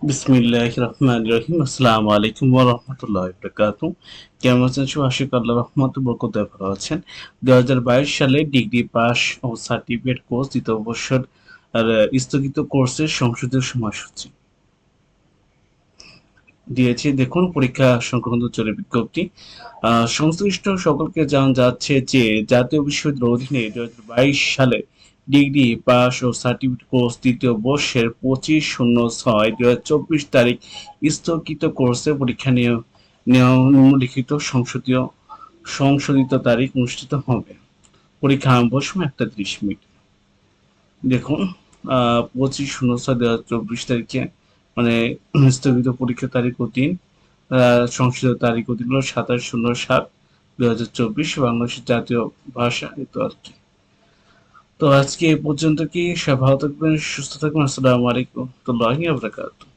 বিসমিল্লাহির রহমানির রহিম। আসসালামু আলাইকুম ওয়া রাহমাতুল্লাহি ওয়া বারাকাতুহু। কেমন আছেন সবাই? আশা করি আল্লাহর রহমতে বরকতে ভালো আছেন। 2022 সালে ডিগ্রি পাস ও সার্টিফিকেট কোর্স দ্বিতীয় বর্ষের আর স্থগিত কোর্সের সংশোধিত সময়সূচি দিয়েছে। দেখুন পরীক্ষা সংক্রান্ত জরুরি বিজ্ঞপ্তি। সংশ্লিষ্ট সকলকে জানানো যাচ্ছে যে জাতীয় বিশ্ববিদ্যালয়ের অধীনে 2022 সালে ডিগ্রি পাস ও সার্টিফিকেট কোর্স তৃতীয় বর্ষের 25/06/2024 তারিখ স্থগিত কোর্সে পরীক্ষা নিম্নলিখিত সংশোধিত তারিখ অনুষ্ঠিত হবে। পরীক্ষা আরম্ভ সময় 1:30 দেখুন 25/06/2024 তারিখে মানে স্থগিত পরীক্ষার তারিখ ও দিন, সংশোধিত তারিখ ও দিন হলো 27/07/2024 বাংলাদেশের জাতীয় ভাষা এই তো আর কি। তো আজকে এই পর্যন্ত কি সব ভালো থাকবেন সুস্থ থাকবেন আসসালামু আলাইকুম ওয়া রাহমাতুল্লাহি ওয়া বারাকাতুহু।